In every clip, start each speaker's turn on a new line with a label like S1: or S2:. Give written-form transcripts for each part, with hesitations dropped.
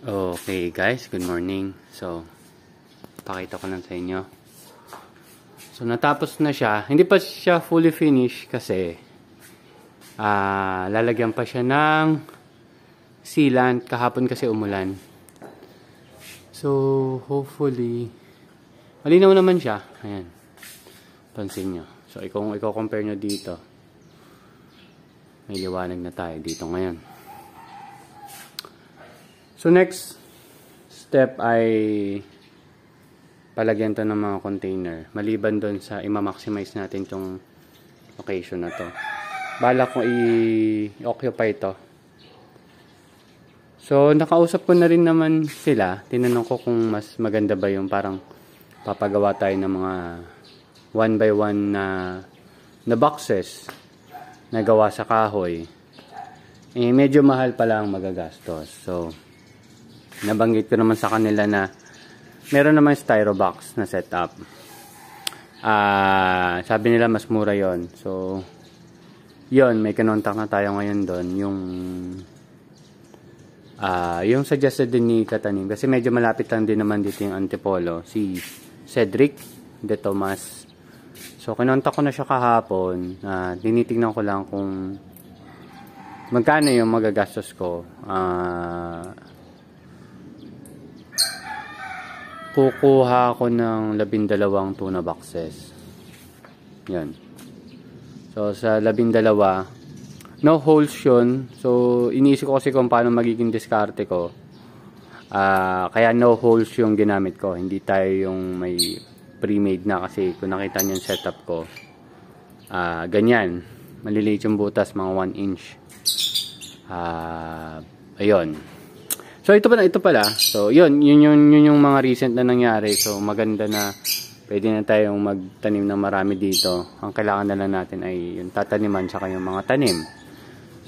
S1: Okay guys, good morning. So, pakita ko lang sa inyo. So, natapos na siya. Hindi pa siya fully finished kasi lalagyan pa siya ng sealant. Kahapon kasi umulan. So, hopefully malinaw naman siya. Ayan. Pansin nyo. So, kung i-compare nyo dito, may liwanag na tayo dito ngayon. So, next step ay palagyan to ng mga container. Maliban doon sa i-maximize natin itong location na to. Balak ko i-occupy to. So, nakausap ko na rin naman sila. Tinanong ko kung mas maganda ba yung parang papagawa tayo ng mga 1 by 1 na boxes na gawa sa kahoy. Eh, medyo mahal pala ang magagastos. So, nabanggit ko naman sa kanila na meron naman styro box na setup. Sabi nila mas mura yon. So, yon, may kinontak na tayo ngayon doon. Yung suggested din ni Katanim. Kasi medyo malapit lang din naman dito yung Antipolo. Si Cedric de Tomas. So, kinontak ko na siya kahapon. Tinitignan ko lang kung magkano yung magagastos ko. Kukuha ako ng 12 tuna boxes. Yan. So, sa 12, no holes yun. So, iniisip ko kasi kung paano magiging diskarte ko. Kaya no holes yung ginamit ko. Hindi tayo yung may pre-made na kasi kung nakita nyo yung setup ko. Ganyan. Maliliit yung butas, mga 1 inch. Ayun. So, ito pala. So, yun yung mga recent na nangyari. So, maganda na pwede na tayong magtanim ng marami dito. Ang kailangan na lang natin ay yung tataniman tsaka yung mga tanim.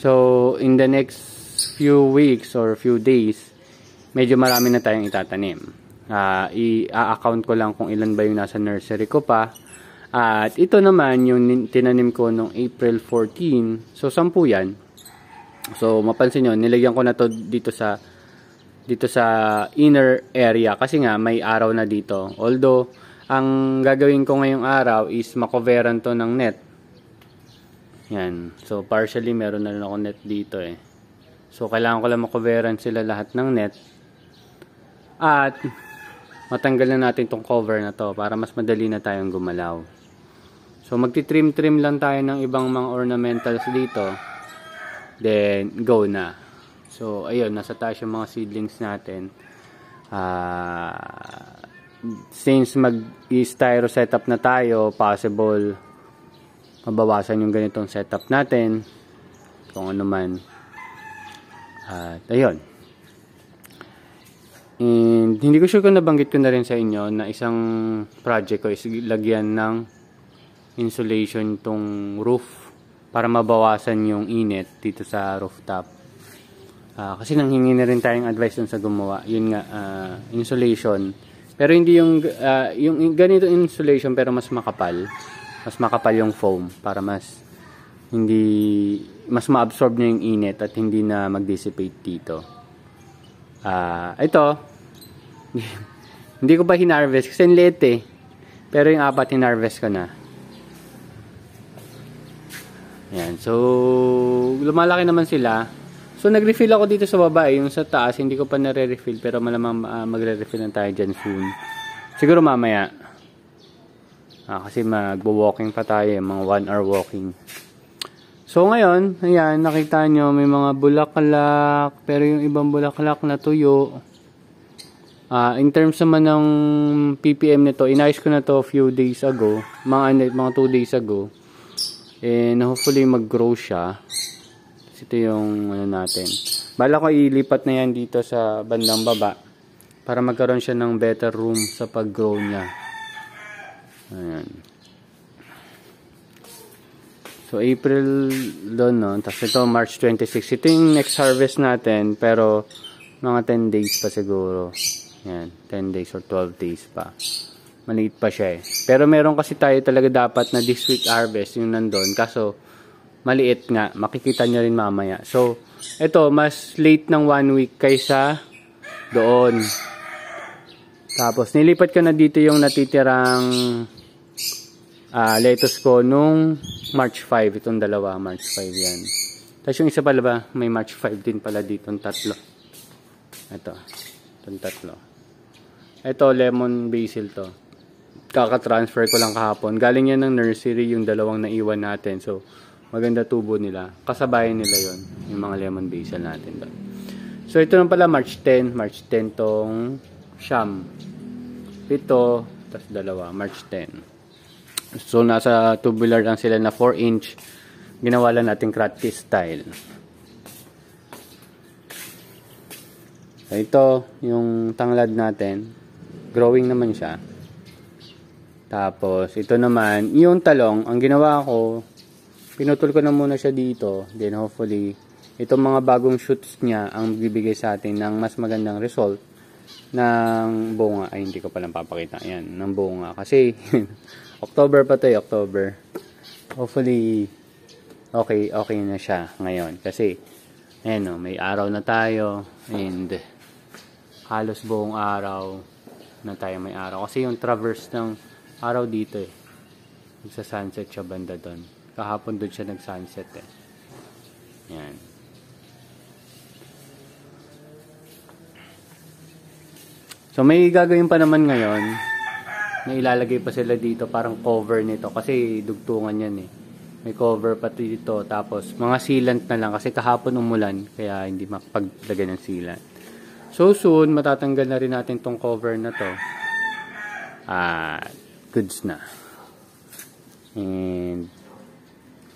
S1: So, in the next few weeks or few days, medyo marami na tayong itatanim. I-account ko lang kung ilan ba yung nasa nursery ko pa. At ito naman yung tinanim ko noong April 14. So, 10 yan. So, mapansin nyo, nilagyan ko na to dito sa inner area kasi nga may araw na dito. Although, ang gagawin ko ngayong araw is makoveran to ng net. Yan. So, partially meron na rin ako net dito eh. So, kailangan ko lang makoveran sila lahat ng net. At, matanggal na natin tong cover na to para mas madali na tayong gumalaw. So, magti-trim-trim lang tayo ng ibang mga ornamentals dito. Then, go na. So, ayun, nasa taas yung mga seedlings natin. Since mag-styro setup na tayo, possible mabawasan yung ganitong setup natin. Kung ano man. At, ayun. And, hindi ko sure kung nabanggit ko na rin sa inyo na isang project ko is lagyan ng insulation tong roof para mabawasan yung init dito sa rooftop. Kasi nanghingi na rin tayong advice dun sa gumawa. Yun nga, insulation. Pero hindi yung ganito insulation pero mas makapal. Mas makapal yung foam para mas ma-absorb na yung init at hindi na mag-dissipate dito. Ito, hindi ko pa hinarvest kasi liit eh. Pero yung 4 hinarvest ko na. Yan. So, lumalaki naman sila. So, nag-refill ako dito sa baba. Yung sa taas, hindi ko pa nare-refill. Pero malamang magre-refill na tayo dyan soon. Siguro mamaya. Kasi mag-walking pa tayo. Mga 1 hour walking. So, ngayon, ayan, nakita nyo, may mga bulaklak. Pero yung ibang bulaklak na tuyo. In terms naman ng ppm nito, inayos ko na to a few days ago. Mga 2 days ago. And hopefully mag-grow siya. Ito yung ano natin. Bala ko ilipat na yan dito sa bandang baba para magkaroon siya ng better room sa pag-grow niya. Ayan. So, April doon, no? Tapos ito, March 26. Ito yung next harvest natin, pero mga 10 days pa siguro. Ayan, 10 days or 12 days pa. Maliit pa siya eh. Pero meron kasi tayo talaga dapat na this week harvest yung nandun. Kaso, maliit nga. Makikita nyo rin mamaya. So, ito, mas late ng 1 week kaysa doon. Tapos nilipat ko na dito yung natitirang lettuce ko nung March 5. Itong dalawa, March 5 yan. Tapos yung isa pala ba, may March 5 din pala dito, tatlo. Itong tatlo. Ito, lemon basil to. Kaka-transfer ko lang kahapon. Galing yan ng nursery, yung dalawang naiwan natin. So, maganda tubo nila. Kasabayan nila yon yung mga lemon basil natin doon. So, ito lang pala, March 10. March 10 tong siyam. Ito, tapos dalawa, March 10. So, nasa tubular lang sila na 4 inch. Ginawa lang natin Kratky style. So, ito, yung tanglad natin. Growing naman siya. Tapos, ito naman, yung talong, ang ginawa ko, pinutol ko na muna siya dito. Then, hopefully, itong mga bagong shoots niya ang bibigay sa atin ng mas magandang result ng bunga. Ay, hindi ko palang papakita. Ayan, ng bunga. Kasi, October pa to, October. Hopefully, okay na siya ngayon. Kasi, ayan o, may araw na tayo. And, halos buong araw na tayo may araw. Kasi yung traverse ng araw dito nagsa-sunset siya banda doon. Kahapon doon siya nag-sunset Yan. So may gagawin pa naman ngayon na ilalagay pa sila dito parang cover nito kasi dugtungan yan May cover pa dito tapos mga sealant na lang kasi kahapon umulan kaya hindi makapaglagay ng sealant. So soon matatanggal na rin natin tong cover na to. Goods na. And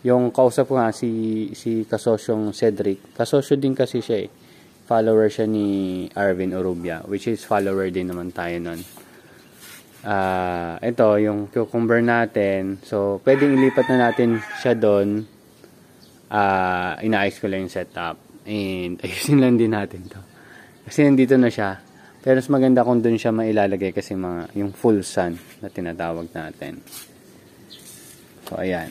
S1: yung kausap ko nga si kasosyong Cedric. Kasosyo din kasi siya Follower siya ni Arvin Orubia, which is follower din naman tayo nun. Ito yung cucumber natin. So pwedeng ilipat na natin siya doon. Inaayos ko lang yung setup. And ayusin lang din natin to. Kasi nandito na siya. Pero mas maganda kung doon siya mailalagay kasi yung full sun na tinatawag natin. So, ayan.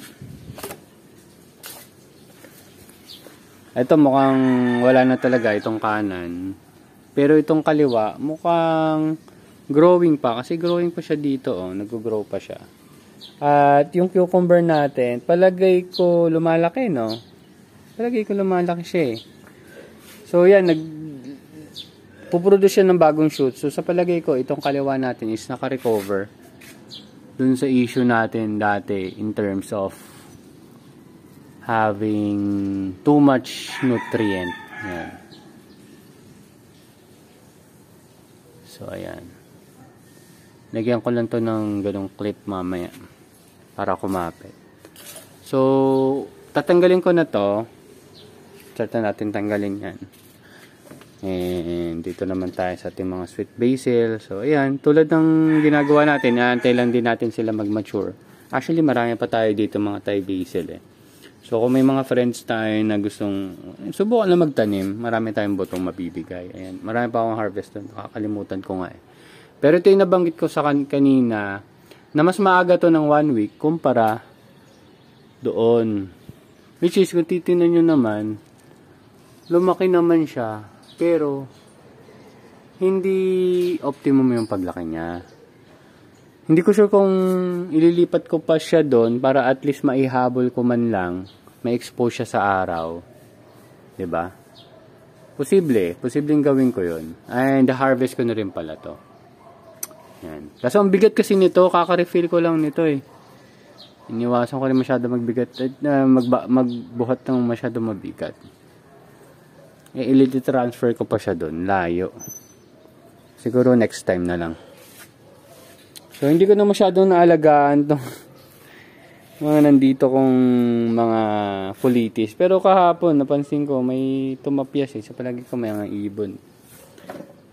S1: Ito mukhang wala na talaga itong kanan. Pero itong kaliwa mukhang growing pa. Kasi growing pa siya dito. Nag-grow pa siya. At yung cucumber natin, palagay ko lumalaki, no? Palagay ko lumalaki siya So, yan. Puproduce siya ng bagong shoot. So, sa palagay ko, itong kaliwa natin is naka-recover dun sa issue natin dati in terms of having too much nutrient. Ayan. So, ayan. Lagyan ko lang to ng ganong clip mamaya para kumapit. So, tatanggalin ko na to. Start na natin tanggalin yan. And dito naman tayo sa ating mga sweet basil. So ayan, tulad ng ginagawa natin, aantay lang din natin sila mag-mature. Actually marami pa tayo dito mga Thai basil So kung may mga friends tayo na gustong subukan na magtanim, marami tayong botong mabibigay. Ayan, marami pa akong harvest doon. Nakakalimutan ko nga Pero ito yung nabanggit ko sa kanina na mas maaga to ng 1 week kumpara doon. Which is kung titingnan nyo naman, lumaki naman siya. Pero, hindi optimum yung paglaki niya. Hindi ko sure kung ililipat ko pa siya doon para at least maihabol ko man lang, ma-expose siya sa araw. 'Di ba? Posibleng gawin ko 'yon. And harvest ko na rin pala 'to. Yan. Kasi ang bigat kasi nito, kaka-refill ko lang nito Iniwasan ko rin masyado magbigat, magbuhat ng masyado mabigat. I-transfer ko pa siya doon. Layo. Siguro next time na lang. So, hindi ko na masyadong naalagaan itong mga nandito kong mga fulitis. Pero kahapon, napansin ko, may tumapyas Sa palagi ko may mga ibon.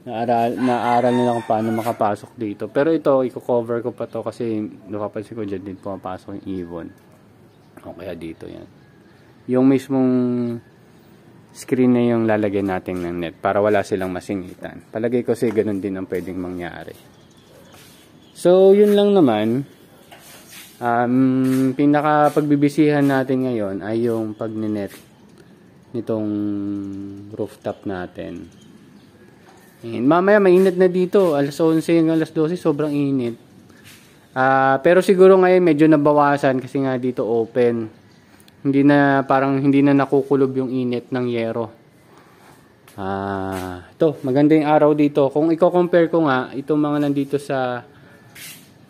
S1: Naaral nila kung paano makapasok dito. Pero ito, i-cover ko pa to kasi napapansin ko dyan din pumapasok yung ibon. O kaya dito yan. Yung mismong screen na yung lalagyan natin ng net para wala silang masingitan. Palagay ko kasi ganun din ang pwedeng mangyari. So, yun lang naman. Pinaka pagbibisihan natin ngayon ay yung pagninet nitong rooftop natin. And mamaya mainit na dito. Alas 11 hanggang alas 12 sobrang init. Pero siguro ngayon medyo nabawasan kasi nga dito open. Hindi na nakukulob yung init ng yero. Ito, maganda yung araw dito. Kung i-compare ko nga, itong mga nandito sa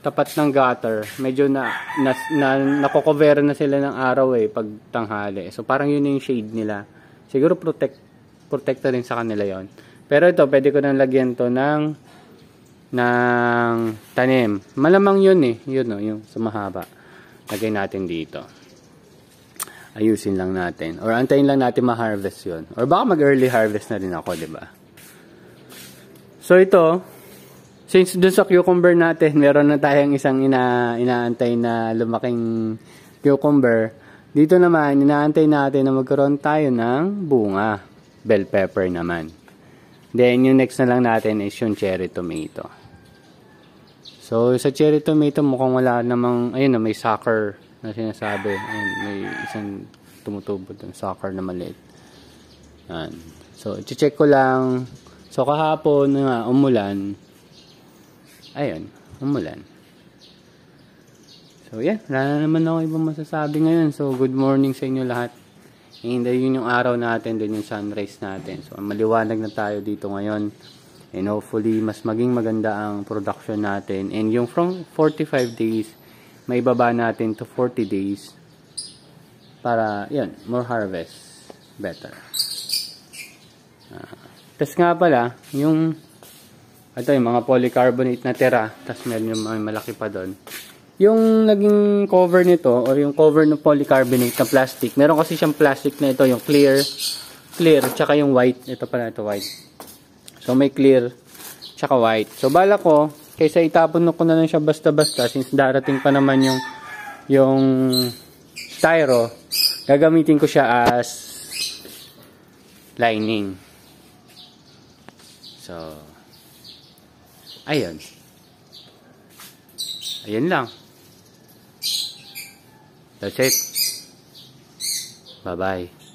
S1: tapat ng gutter, medyo nakocover na sila ng araw pag tanghali. So parang yun yung shade nila. Siguro protector rin sa kanila yon. Pero ito, pwede ko nang lagyan to ng tanim. Malamang yun yun yung sa mahaba. Lagay natin dito. Ayusin lang natin. Or antayin lang natin ma-harvest yun. Or baka mag-early harvest na rin ako, diba? So ito, since dun sa cucumber natin, meron na tayong isang inaantay na lumaking cucumber. Dito naman, inaantay natin na magkaroon tayo ng bunga. Bell pepper naman. Then, yung next na lang natin is yung cherry tomato. So, sa cherry tomato, mukhang wala namang, ayun na, may sucker na sinasabi. Ayun, may isang tumutubo doon, sucker na maliit. Ayan. So, i-check ko lang. So, kahapon nga, umulan. Ayun, umulan. So, yan. Wala na naman ako ibang masasabi ngayon. So, good morning sa inyo lahat. And yun yung araw natin, din yung sunrise natin. So, maliwanag na tayo dito ngayon. And hopefully, mas maging maganda ang production natin. And yung from 45 days, may baba natin to 40 days. Para, yun, more harvest. Better. Tapos nga pala, ito yung mga polycarbonate na tira. Tapos meron yung malaki pa doon. Yung naging cover nito, or yung cover ng polycarbonate na plastic, meron kasi siyang plastic na ito, yung clear, tsaka yung white. Ito pala, ito white. So, may clear, tsaka white. So, bala ko, kaysa itapon ko na lang siya basta-basta, since darating pa naman yung styro, gagamitin ko siya as lining. So, ayun. Ayun lang. That's it. Bye-bye.